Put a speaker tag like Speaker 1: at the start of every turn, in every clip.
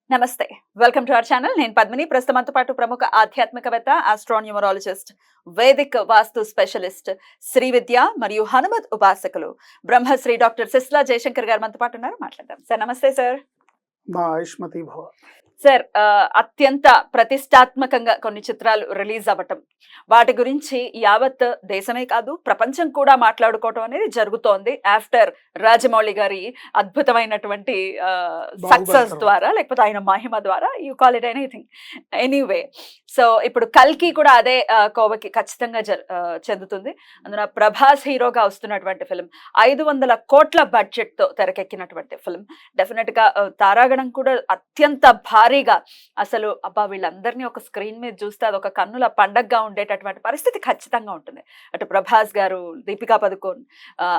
Speaker 1: నమస్తే welcome to our channel. నేను పద్మిని. ప్రస్తుతంతో పాటు ప్రముఖ ఆధ్యాత్మికవేత్త, ఆస్ట్రోన్యూమరాలజిస్ట్, వేదిక్ వాస్తు స్పెషలిస్ట్, శ్రీ విద్య మరియు హనుమత్ ఉపాసకులు బ్రహ్మశ్రీ డాక్టర్ సిస్లా జయశంకర్ గారు మనతో పాటు ఉన్నారు. మాట్లాడదాం సార్. నమస్తే సార్.
Speaker 2: మా ఆయుష్మతి భవ.
Speaker 1: సార్, అత్యంత ప్రతిష్టాత్మకంగా కొన్ని చిత్రాలు రిలీజ్ అవ్వటం, వాటి గురించి యావత్ దేశమే కాదు ప్రపంచం కూడా మాట్లాడుకోవటం అనేది జరుగుతోంది ఆఫ్టర్ రాజమౌళి గారి అద్భుతమైనటువంటి సక్సెస్ ద్వారా, లేకపోతే ఆయన మహిమ ద్వారా, you call it anything. Anyway, so ఇప్పుడు కల్కి కూడా అదే కోవకి ఖచ్చితంగా చెందుతుంది. అందులో ప్రభాస్ హీరోగా వస్తున్నటువంటి ఫిల్మ్, 500 కోట్ల బడ్జెట్ తో తెరకెక్కినటువంటి ఫిల్మ్. డెఫినెట్ గా తారాగణం కూడా అత్యంత భారీగా, అసలు అబ్బా వీళ్ళందరినీ ఒక స్క్రీన్ మీద చూస్తే అది ఒక కన్నుల పండగగా ఉండేటటువంటి పరిస్థితి ఖచ్చితంగా ఉంటుంది. అటు ప్రభాస్ గారు, దీపికా పదుకోన్,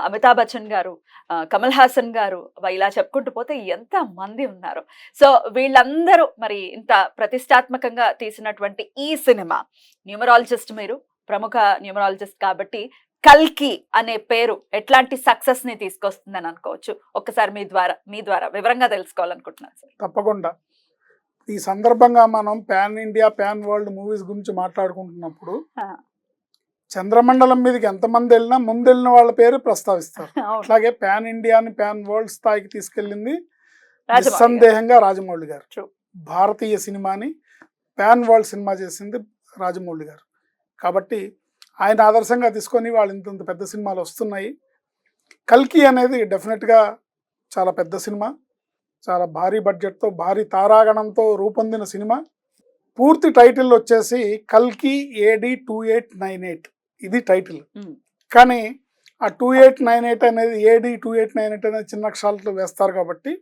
Speaker 1: అమితాబ్ బచ్చన్ గారు, కమల్ హాసన్ గారు, ఇలా చెప్పుకుంటూ పోతే ఎంత మంది ఉన్నారు. సో వీళ్ళందరూ మరి ఇంత ప్రతిష్టాత్మకంగా తీసినటువంటి ఈ సినిమా, న్యూమరాలజిస్ట్, మీరు ప్రముఖ న్యూమరాలజిస్ట్ కాబట్టి కల్కి అనే పేరు ఎట్లాంటి సక్సెస్ ని తీసుకొస్తుందని అనుకోవచ్చు? ఒక్కసారి మీ ద్వారా వివరంగా తెలుసుకోవాలనుకుంటున్నాను సార్.
Speaker 2: తప్పకుండా. ఈ సందర్భంగా మనం pan India, pan world movies గురించి మాట్లాడుకుంటున్నప్పుడు చంద్రమండలం మీదకి ఎంతమంది వెళ్ళినా ముందెళ్ళిన వాళ్ళ పేరు ప్రస్తావిస్తారు. అట్లాగే పాన్ ఇండియాని పాన్ వరల్డ్ స్థాయికి తీసుకెళ్ళింది నిస్సందేహంగా రాజమౌళి గారు. భారతీయ సినిమాని పాన్ వరల్డ్ సినిమా చేసింది రాజమౌళి గారు. కాబట్టి ఆయన ఆదర్శంగా తీసుకొని వాళ్ళు ఇంత పెద్ద సినిమాలు వస్తున్నాయి. కల్కి అనేది డెఫినెట్గా చాలా పెద్ద సినిమా, చాలా భారీ బడ్జెట్తో, భారీ తారాగణంతో రూపొందిన సినిమా. పూర్తి టైటిల్ వచ్చేసి కల్కి AD 2898, ఇది టైటిల్. కానీ ఆ 2898 అనేది, AD 2898 అనేది చిన్న అక్షరాలతో వేస్తారు కాబట్టి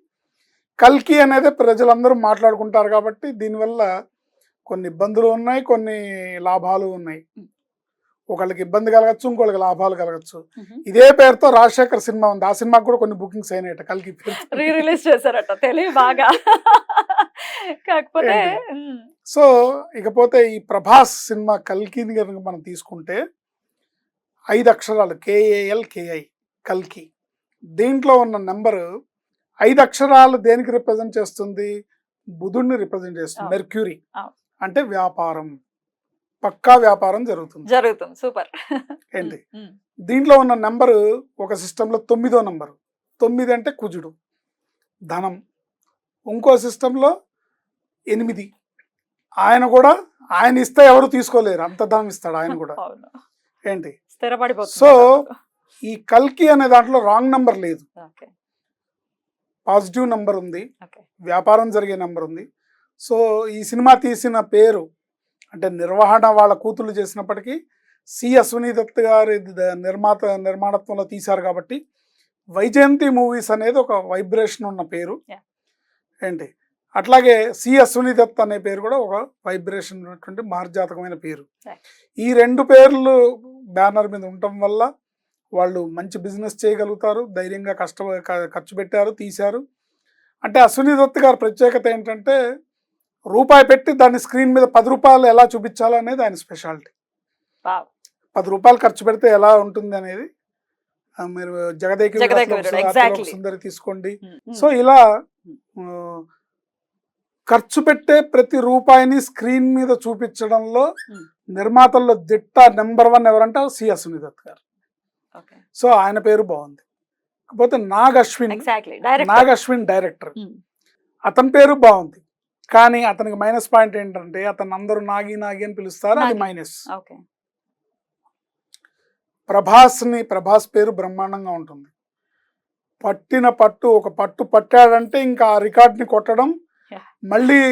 Speaker 2: కల్కి అనేది ప్రజలందరూ మాట్లాడుకుంటారు. కాబట్టి దీనివల్ల కొన్ని ఇబ్బందులు ఉన్నాయి, కొన్ని లాభాలు ఉన్నాయి. ఒకళ్ళకి ఇబ్బంది కలగచ్చు, ఇంకోళ్ళకి లాభాలు కలగచ్చు. ఇదే పేరుతో రాజశేఖర్ సినిమా ఉంది, ఆ సినిమాకి కూడా కొన్ని బుకింగ్స్ అయినాయట. కల్కి
Speaker 1: రిలీజ్ చేశారట, తెలియ బాగా. కాకపోతే
Speaker 2: సో ఇకపోతే ఈ ప్రభాస్ సినిమా కల్కిని కనుక మనం తీసుకుంటే 5 అక్షరాలు KALKI కల్కి. దీంట్లో ఉన్న నెంబరు 5 అక్షరాలు దేనికి రిప్రజెంట్ చేస్తుంది? బుధుడిని రిప్రజెంట్ చేస్తుంది. మెర్క్యూరీ అంటే వ్యాపారం, పక్కా వ్యాపారం జరుగుతుంది.
Speaker 1: సూపర్.
Speaker 2: ఏంటి దీంట్లో ఉన్న నెంబరు ఒక సిస్టంలో 9వ నెంబరు. 9 అంటే కుజుడు, ధనం. ఇంకో సిస్టంలో 8, ఆయన కూడా, ఆయన ఇస్తే ఎవరు తీసుకోలేరు, అంత ధనం ఇస్తాడు ఆయన కూడా. ఏంటి సో ఈ కల్కి అనే దాంట్లో రాంగ్ నెంబర్ లేదు, పాజిటివ్ నెంబర్ ఉంది, వ్యాపారం జరిగే నెంబర్ ఉంది. సో ఈ సినిమా తీసిన పేరు అంటే నిర్వహణ వాళ్ళ కూతుళ్ళు చేసినప్పటికీ సి అశ్విని దత్ గారి నిర్మాణత్వంలో తీశారు కాబట్టి వైజయంతి మూవీస్ అనేది ఒక వైబ్రేషన్ ఉన్న పేరు. ఏంటి అట్లాగే సి అశ్విని దత్ అనే పేరు కూడా ఒక వైబ్రేషన్ ఉన్నటువంటి మార్జాతకమైన పేరు. ఈ 2 పేర్లు బ్యానర్ మీద ఉండటం వల్ల వాళ్ళు మంచి బిజినెస్ చేయగలుగుతారు. ధైర్యంగా ఖర్చు పెట్టారు, తీశారు. అంటే అశ్విని దత్ గారి ప్రత్యేకత ఏంటంటే రూపాయి పెట్టి దాన్ని స్క్రీన్ మీద 10 రూపాయలు ఎలా చూపించాలో అనేది ఆయన స్పెషాలిటీ. 10 రూపాయలు ఖర్చు పెడితే ఎలా ఉంటుంది అనేది మీరు జగదేక సుందరి తీసుకోండి. సో ఇలా ఖర్చు పెట్టే ప్రతి రూపాయిని స్క్రీన్ మీద చూపించడంలో నిర్మాతల్లో దిట్ట నెంబర్ 1 ఎవరంటే సి అశ్విని దత్ గారు. సో ఆయన పేరు బాగుంది. కాకపోతే నాగ్ అశ్విన్ డైరెక్టర్, అతని పేరు బాగుంది. కానీ అతనికి మైనస్ పాయింట్ ఏంటంటే అతను అందరూ నాగి అని పిలుస్తారు, అది మైనస్. ప్రభాస్ పేరు బ్రహ్మాండంగా ఉంటుంది. ఒక పట్టు పట్టాడంటే ఇంకా ఆ రికార్డ్ని కొట్టడం, మళ్ళీ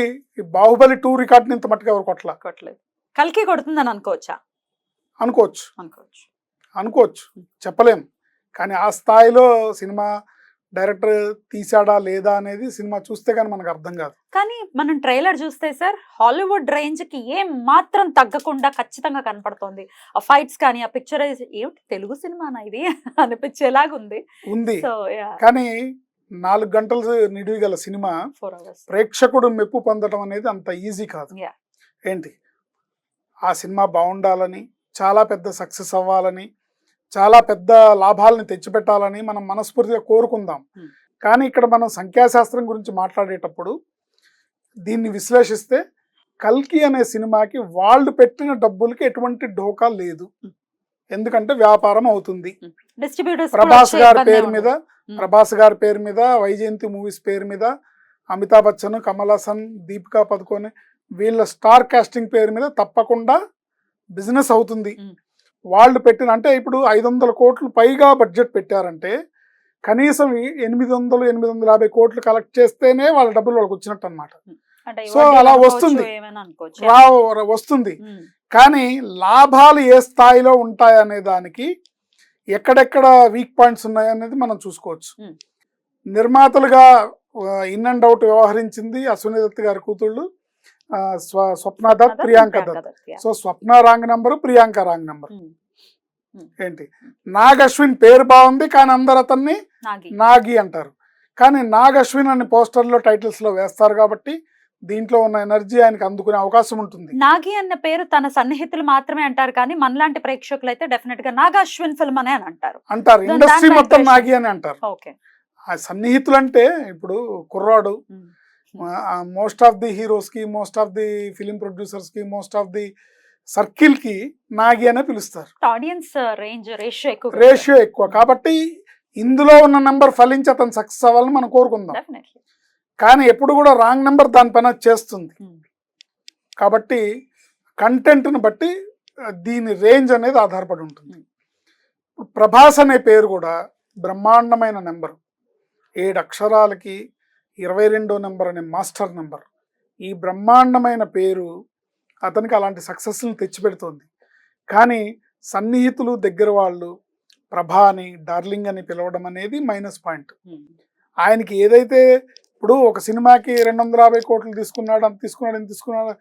Speaker 2: బాహుబలి 2 రికార్డ్ని ఇంత మట్టుగా ఎవరు కొట్టలేదు.
Speaker 1: కల్కి కొడుతుందని
Speaker 2: అనుకోవచ్చు, చెప్పలేం. కానీ ఆ స్థాయిలో సినిమా డైరెక్టర్ తీసాడా లేదా అనేది సినిమా చూస్తే కానీ మనకు అర్థం కాదు.
Speaker 1: కానీ మనం ట్రైలర్ చూస్తే సార్, హాలీవుడ్ రేంజ్ కి ఏం మాత్రం తగ్గకుండా ఖచ్చితంగా కనపడుతోంది. ఆ ఫైట్స్ కానీ, ఆ పిక్చరైజ్, ఏమిటి తెలుగు సినిమానా ఇది అనిపించేలాగుంది.
Speaker 2: కానీ 4 గంటలు నిడివి గల సినిమా
Speaker 1: 4 hours
Speaker 2: ప్రేక్షకుడు మెప్పు పొందడం అనేది అంత ఈజీ కాదు. ఏంటి ఆ సినిమా బాగుండాలని, చాలా పెద్ద సక్సెస్ అవ్వాలని, చాలా పెద్ద లాభాలని తెచ్చిపెట్టాలని మనం మనస్ఫూర్తిగా కోరుకుందాం. కానీ ఇక్కడ మనం సంఖ్యాశాస్త్రం గురించి మాట్లాడేటప్పుడు దీన్ని విశ్లేషిస్తే కల్కి అనే సినిమాకి వాళ్ళు పెట్టిన డబ్బులకి ఎటువంటి ఢోకా లేదు, ఎందుకంటే వ్యాపారం అవుతుంది. ప్రభాస్ గారి పేరు మీద వైజయంతి మూవీస్ పేరు మీద అమితాబ్ బచ్చన్, కమల్ హాసన్, దీపికా పదుకోనే వీళ్ళ స్టార్ కాస్టింగ్ పేరు మీద తప్పకుండా బిజినెస్ అవుతుంది. వాళ్ళు పెట్టిన అంటే ఇప్పుడు 500 కోట్లు పైగా బడ్జెట్ పెట్టారంటే కనీసం 800-850 కోట్లు కలెక్ట్ చేస్తేనే వాళ్ళ డబ్బులు వాళ్ళకి వచ్చినట్టు అనమాట. సో అలా వస్తుంది. కానీ లాభాలు ఏ స్థాయిలో ఉంటాయనే దానికి ఎక్కడెక్కడ వీక్ పాయింట్స్ ఉన్నాయనేది మనం చూసుకోవచ్చు. నిర్మాతలుగా ఇన్ అండ్ అవుట్ వ్యవహరించింది అశ్విని దత్ గారి కూతుళ్ళు Swapna Dutt, Priyanka Dutt. So Swapna wrong number, Priyanka wrong number. ఏంటి నాగ్ అశ్విన్ పేరు బాగుంది కానీ అందరు అతన్ని నాగి అంటారు. కానీ నాగ్ అశ్విన్ అని పోస్టర్లో టైటిల్స్ లో వేస్తారు కాబట్టి దీంట్లో ఉన్న ఎనర్జీ ఆయనకి అందుకునే అవకాశం ఉంటుంది.
Speaker 1: నాగి అన్న పేరు తన సన్నిహితులు మాత్రమే అంటారు కానీ మనలాంటి ప్రేక్షకులు అయితే డెఫినెట్ గా నాగ్ అశ్విన్ ఫిల్మ్ అనే అంటారు.
Speaker 2: ఇండస్ట్రీ మొత్తం నాగి అని అంటారు. ఆ సన్నిహితులు అంటే ఇప్పుడు కుర్రాడు మోస్ట్ ఆఫ్ ది హీరోస్ కి, most of the film producers కి, మోస్ట్ ఆఫ్ ది సర్కిల్ కి నాగి అనే పిలుస్తారు.
Speaker 1: ఆడియన్స్ రేషియో
Speaker 2: ఎక్కువ కాబట్టి ఇందులో ఉన్న నెంబర్ ఫలించి అతను సక్సెస్ అవ్వాలని మనం కోరుకుందాం. కానీ ఎప్పుడు కూడా రాంగ్ నెంబర్ దానిపైన చేస్తుంది. కాబట్టి కంటెంట్ని బట్టి దీని రేంజ్ అనేది ఆధారపడి ఉంటుంది. ప్రభాస్ అనే పేరు కూడా బ్రహ్మాండమైన నెంబర్, 7 అక్షరాలకి 22వ నెంబర్ అనే మాస్టర్ నెంబర్. ఈ బ్రహ్మాండమైన పేరు అతనికి అలాంటి సక్సెస్ని తెచ్చిపెడుతుంది. కానీ సన్నిహితులు, దగ్గర వాళ్ళు ప్రభాని డార్లింగ్ అని పిలవడం అనేది మైనస్ పాయింట్. ఆయనకి ఏదైతే ఇప్పుడు ఒక సినిమాకి 250 కోట్లు తీసుకున్నాడు, అంత తీసుకున్నాడు,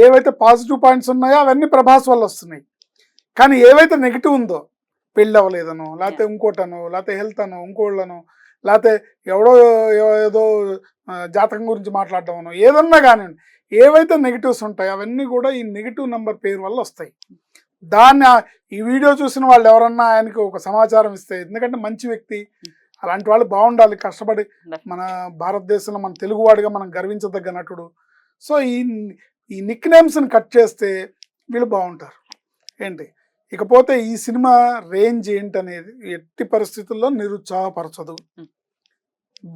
Speaker 2: ఏవైతే పాజిటివ్ పాయింట్స్ ఉన్నాయో అవన్నీ ప్రభాస్ వల్ల వస్తున్నాయి. కానీ ఏవైతే నెగిటివ్ ఉందో, పెళ్ళి అవ్వలేదనో, లేకపోతే ఇంకోటనో, లేకపోతే హెల్త్ అనో, ఇంకోళ్ళనో, లేకపోతే ఎవడో ఏదో జాతకం గురించి మాట్లాడడం అనో, ఏదన్నా కానివ్వండి, ఏవైతే నెగిటివ్స్ ఉంటాయో అవన్నీ కూడా ఈ నెగిటివ్ నెంబర్ పేరు వల్ల వస్తాయి. దాన్ని ఈ వీడియో చూసిన వాళ్ళు ఎవరన్నా ఆయనకి ఒక సమాచారం ఇస్తే, ఎందుకంటే మంచి వ్యక్తి, అలాంటి వాళ్ళు బాగుండాలి, కష్టపడి మన భారతదేశంలో మన తెలుగువాడిగా మనం గర్వించదగ్గ నటుడు. సో ఈ నిక్ నేమ్స్ని కట్ చేస్తే వీళ్ళు బాగుంటారు. ఏంటి ఇకపోతే ఈ సినిమా రేంజ్ ఏంటనేది ఎట్టి పరిస్థితుల్లో నిరుత్సాహపరచదు,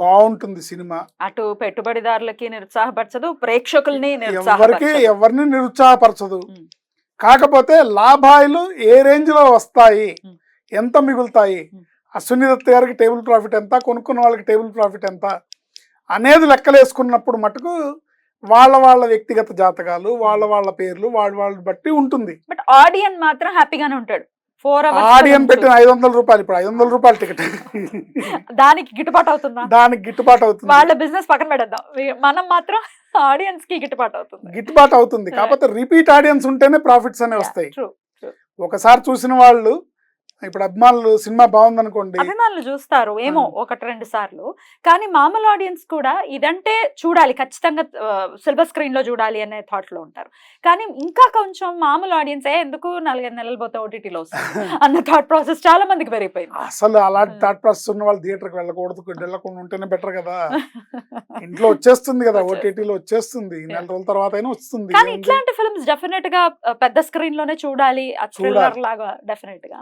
Speaker 2: బాగుంటుంది సినిమా.
Speaker 1: అటు పెట్టుబడిదారులకి నిరుత్సాహపరచదు, ప్రేక్షకుల్ని
Speaker 2: ఎవరిని నిరుత్సాహపరచదు. కాకపోతే లాభాలు ఏ రేంజ్ లో వస్తాయి, ఎంత మిగులుతాయి, అశ్విని దత్ గారికి టేబుల్ ప్రాఫిట్ ఎంత, కొనుక్కున్న వాళ్ళకి టేబుల్ ప్రాఫిట్ ఎంత అనేది లెక్కలేసుకున్నప్పుడు మటుకు వాళ్ళ వ్యక్తిగత జాతకాలు, వాళ్ళ పేర్లు వాళ్ళు బట్టి ఉంటుంది.
Speaker 1: బట్ ఆడియన్ మాత్రం హ్యాపీగానే ఉంటాడు.
Speaker 2: ఆడియన్ పెట్టిన 500 రూపాయలు, ఇప్పుడు 500 రూపాయల టికెట్
Speaker 1: దానికి గిట్టుబాటు అవుతుందా?
Speaker 2: దానికి గిట్టుబాటు అవుతుంది.
Speaker 1: వాళ్ళ బిజినెస్ పక్కన పెడదాం, మనం మాత్రం ఆడియన్స్ కి
Speaker 2: గిట్టుబాటు అవుతుంది. కాకపోతే రిపీట్ ఆడియన్స్ ఉంటేనే ప్రాఫిట్స్ అనేవి వస్తాయి. ఒకసారి చూసిన వాళ్ళు, ఇప్పుడు అభిమానులు సినిమా బాగుందనుకోండి,
Speaker 1: అభిమానులు చూస్తారు ఏమో 1-2 సార్లు, కానీ మామూలు ఆడియన్స్ కూడా ఇదంటే చూడాలి, ఖచ్చితంగా సిల్వర్ స్క్రీన్ లో చూడాలి అనే థాట్ లో ఉంటారు. కానీ ఇంకా కొంచెం మామూలు ఆడియన్స్ ఎందుకు 4-5 నెలలు పోతే ఓటీటీలో అన్న థాట్ ప్రాసెస్ చాలా మందికి పెరిగిపోయింది.
Speaker 2: అసలు అలాంటి థాట్ ప్రాసెస్ ఉన్న వాళ్ళు థియేటర్కి వెళ్ళకుండా ఉంటేనే బెటర్ కదా. ఇంట్లో వచ్చేస్తుంది కదా, ఓటీటీలో వచ్చేస్తుంది, 4 రోజుల తర్వాత అయినా వస్తుంది.
Speaker 1: కానీ ఇట్లాంటి ఫిల్మ్స్ డెఫినెట్ గా పెద్ద స్క్రీన్ లోనే చూడాలి, థ్రిల్లర్ లాగా డెఫినెట్ గా.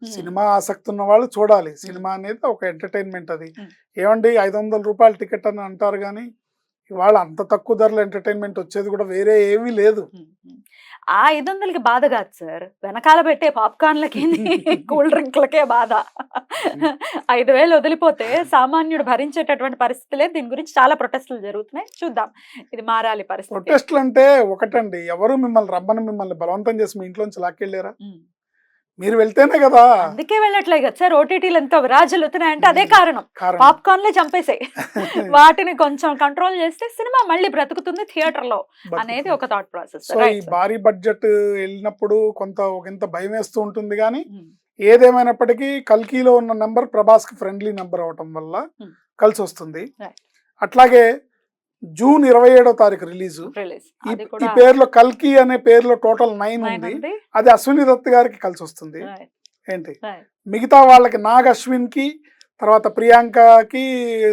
Speaker 2: సినిమా ఆసక్తి ఉన్న వాళ్ళు చూడాలి. సినిమా అనేది ఒక ఎంటర్టైన్మెంట్. అది ఏమండి 500 రూపాయల టికెట్ అని అంటారు, కానీ ఇవాళ అంత తక్కువ ధరలో ఎంటర్టైన్మెంట్ వచ్చేది కూడా వేరే ఏమీ లేదు.
Speaker 1: ఆ 500కి బాధ కాదు సార్, వెనకాల పెట్టే పాప్కార్న్లకి కూల్ డ్రింక్లకే బాధ. 5,000 వదిలిపోతే సామాన్యుడు భరించేటటువంటి పరిస్థితులే. దీని గురించి చాలా ప్రొటెస్టులు జరుగుతున్నాయి, చూద్దాం ఇది మారాలి పరిస్థితి.
Speaker 2: ప్రొటెస్టులు అంటే ఒకటండి, ఎవరు మిమ్మల్ని బలవంతం చేసి మీ ఇంట్లోంచి లాక్కెళ్ళారా? మీరు వెళ్తేనే కదా.
Speaker 1: అందుకే వెళ్ళట్లేదు కదా సార్, ఓటీటీలు ఎంతో విరాజులుతున్నాయంటే అదే కారణం. పాప్కార్న్లే చంపేసాయి, వాటిని కొంచెం కంట్రోల్ చేస్తే సినిమా మళ్ళీ బ్రతుకుతుంది థియేటర్ లో అనేది ఒక థాట్ ప్రాసెస్.
Speaker 2: ఈ భారీ బడ్జెట్ వెళ్ళినప్పుడు కొంత భయం వేస్తూ ఉంటుంది. కానీ ఏదేమైనప్పటికీ కల్కిలో ఉన్న నెంబర్ ప్రభాస్ కి ఫ్రెండ్లీ నెంబర్ అవటం వల్ల కలిసి వస్తుంది. అట్లాగే జూన్ 27వ తారీఖు రిలీజ్. ఈ పేరులో కల్కి అనే పేరులో టోటల్ 9 ఉంది. అది అశ్విని దత్ గారికి కలిసి వస్తుంది. ఏంటి మిగతా వాళ్ళకి నాగ్ అశ్విన్ కి, తర్వాత ప్రియాంకకి,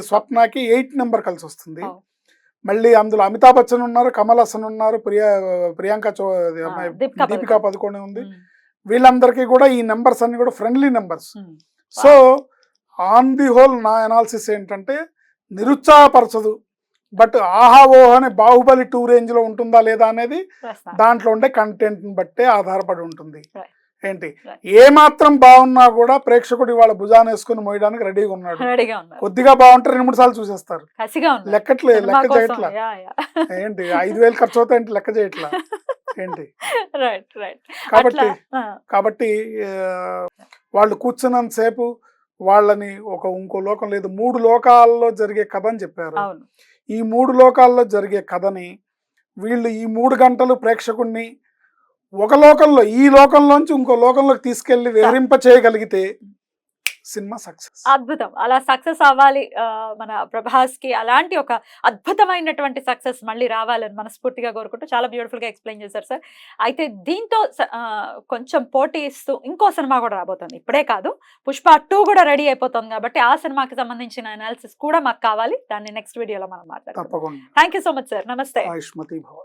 Speaker 2: స్వప్నకి 8 నెంబర్ కలిసి వస్తుంది. మళ్ళీ అందులో అమితాబ్ బచ్చన్ ఉన్నారు, కమల్ హాసన్ ఉన్నారు, ప్రియాంక దీపికా పదుకొనే ఉంది. వీళ్ళందరికీ కూడా ఈ నెంబర్స్ అన్ని కూడా friendly numbers. So on the whole నా అనాలిసిస్ ఏంటంటే నిరుత్సాహపరచదు, బట్ ఆహా ఓహో అని బాహుబలి 2 రేంజ్ లో ఉంటుందా లేదా అనేది దాంట్లో ఉండే కంటెంట్ బట్టే ఆధారపడి ఉంటుంది. ఏంటి ఏ మాత్రం బాగున్నా కూడా ప్రేక్షకుడు ఇవాళ భుజాన్ని వేసుకుని మోయడానికి రెడీగా ఉన్నాడు. కొద్దిగా బాగుంటే 2-3 సార్లు చూసేస్తారు. లెక్క చేయట్లా ఏంటి 5,000 ఖర్చు అవుతాయి అంటే లెక్క చేయట్లా ఏంటి. కాబట్టి వాళ్ళు కూర్చున్నంత సేపు వాళ్ళని ఇంకో లోకం లేదు, 3 లోకాల్లో జరిగే కథ అని చెప్పారు. ఈ 3 లోకాల్లో జరిగే కథని వీళ్ళు ఈ 3 గంటలు ప్రేక్షకుడిని ఒక లోకంలో ఈ లోకంలోంచి ఇంకో లోకంలోకి తీసుకెళ్లి విహరింప చేయగలిగితే సినిమా సక్సెస్.
Speaker 1: అద్భుతం. అలా సక్సెస్ అవ్వాలి మన ప్రభాస్ కి, అలాంటి ఒక అద్భుతమైనటువంటి సక్సెస్ మళ్ళీ రావాలని మనస్ఫూర్తిగా కోరుకుంటూ చాలా బ్యూటిఫుల్ గా ఎక్స్ప్లెయిన్ చేశారు సార్. అయితే దీంతో కొంచెం పోటీ ఇస్తూ ఇంకో సినిమా కూడా రాబోతుంది. ఇప్పుడే కాదు, పుష్ప 2 కూడా రెడీ అయిపోతుంది కాబట్టి ఆ సినిమాకి సంబంధించిన అనాలిసిస్ కూడా మాకు కావాలి. దాన్ని నెక్స్ట్ వీడియోలో మనం మాట్లాడతాం.
Speaker 2: తప్పకుండా.
Speaker 1: Thank you so much sir. నమస్తే.
Speaker 2: ఆయుష్మతి భవ.